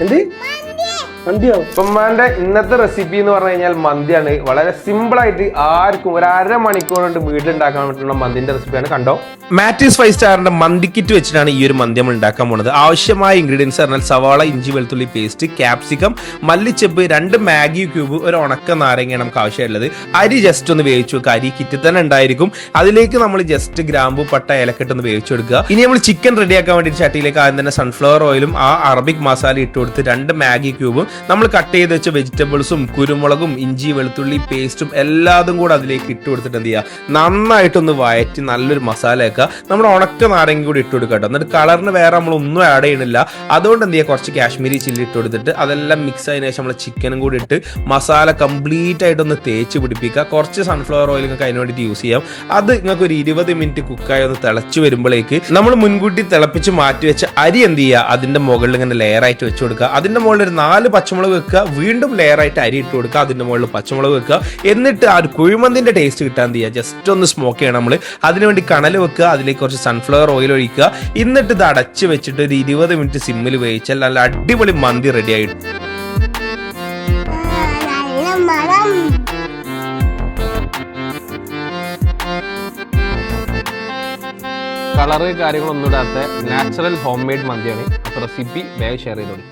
എന്ത് മന്തിയോ? ഉമ്മാന്റെ ഇന്നത്തെ റെസിപ്പി എന്ന് പറഞ്ഞു കഴിഞ്ഞാൽ മന്തിയാണ്. വളരെ സിമ്പിൾ ആയിട്ട് ആർക്കും ഒരു അരമണിക്കൂർ കൊണ്ട് വീട്ടിലുണ്ടാക്കാൻ പറ്റുന്ന മന്തിന്റെ റെസിപ്പിയാണ്. കണ്ടോ, മാറ്റീസ് 5 സ്റ്റാറിന്റെ മന്തി കിറ്റ് വെച്ചിട്ടാണ് ഈ ഒരു മന്തി നമ്മൾ ഉണ്ടാക്കാൻ പോകുന്നത്. ആവശ്യമായ ഇൻഗ്രീഡിയൻസ് പറഞ്ഞാൽ സവാള, ഇഞ്ചി വെളുത്തുള്ളി പേസ്റ്റ്, ക്യാപ്സിക്കം, മല്ലിച്ചെപ്പ്, 2 മാഗി ക്യൂബ്, ഒരു ഉണക്ക നാരങ്ങ നമുക്ക് ആവശ്യമുള്ളത്. അരി ജസ്റ്റ് ഒന്ന് വേവിച്ചു വെക്കുക. അരി കിറ്റ് തന്നെ ഉണ്ടായിരിക്കും. അതിലേക്ക് നമ്മൾ ജസ്റ്റ് ഗ്രാമ്പു, പട്ട, ഏലക്കെട്ട് ഒന്ന് വേവിച്ചു കൊടുക്കുക. ഇനി നമ്മൾ ചിക്കൻ റെഡിയാക്കാൻ വേണ്ടി ചട്ടിയിലേക്ക് ആദ്യം തന്നെ സൺഫ്ലവർ ഓയിലും ആ അറബിക് മസാല ഇട്ട് കൊടുത്ത് 2 മാഗി ക്യൂബും നമ്മൾ കട്ട് ചെയ്ത് വെച്ച വെജിറ്റബിൾസും കുരുമുളകും ഇഞ്ചി വെളുത്തുള്ളി പേസ്റ്റും എല്ലാതും കൂടെ അതിലേക്ക് ഇട്ട് കൊടുത്തിട്ട് എന്ത് ചെയ്യുക, നന്നായിട്ടൊന്ന് വയറ്റി നല്ലൊരു മസാല ആക്കുക. നമ്മൾ ഉണക്ക നാരങ്ങ കൂടി ഇട്ട് കൊടുക്കുക കേട്ടോ. എന്നിട്ട് കളറിന് വേറെ നമ്മളൊന്നും ആഡ് ചെയ്യണില്ല. അതുകൊണ്ട് എന്ത് ചെയ്യുക, കുറച്ച് കാശ്മീരി ചില്ലി ഇട്ട് കൊടുത്തിട്ട് അതെല്ലാം മിക്സ് ആയതിനു ശേഷം നമ്മൾ ചിക്കനും കൂടി ഇട്ട് മസാല കംപ്ലീറ്റ് ആയിട്ടൊന്ന് തേച്ച് പിടിപ്പിക്കുക. കുറച്ച് സൺഫ്ലവർ ഓയിൽ നിങ്ങൾക്ക് അതിന് വേണ്ടിയിട്ട് യൂസ് ചെയ്യാം. അത് നിങ്ങൾക്ക് ഒരു 20 മിനിറ്റ് കുക്കായി ഒന്ന് തിളച്ച് വരുമ്പോഴേക്ക് നമ്മൾ മുൻകൂട്ടി തിളപ്പിച്ച് മാറ്റി വെച്ച അരി എന്ത് ചെയ്യുക, അതിന്റെ മുകളിൽ ഇങ്ങനെ ലെയർ ആയിട്ട് വെച്ച് കൊടുക്കുക. അതിന്റെ മുകളിൽ ഒരു 4 പച്ചമുളക് വെക്കുക. വീണ്ടും ലെയർ ആയിട്ട് അരി ഇട്ട് കൊടുക്കുക. അതിന്റെ മുകളിൽ പച്ചമുളക് വെക്കുക. എന്നിട്ട് ആ ഒരു കുഴിമന്തിന്റെ ടേസ്റ്റ് കിട്ടാൻ എന്ത് ചെയ്യുക, ജസ്റ്റ് ഒന്ന് സ്മോക്ക് ചെയ്യണം. നമ്മൾ അതിനുവേണ്ടി കണൽ വെക്കുക. അതിലേക്ക് കുറച്ച് സൺഫ്ലവർ ഓയിൽ ഒഴിക്കുക. എന്നിട്ട് ഇത് അടച്ച് വെച്ചിട്ട് ഒരു 20 മിനിറ്റ് സിമ്മിൽ വേവിച്ചാൽ നല്ല അടിപൊളി മന്തി റെഡി ആയിട്ട്. കളറ് കാര്യങ്ങളൊന്നും ഇടാത്ത നാച്ചുറൽ ഹോം മെയ്ഡ് മന്തിയാണ്. അപ്പോൾ റെസിപ്പി വേഗം ഷെയർ ചെയ്തോളി.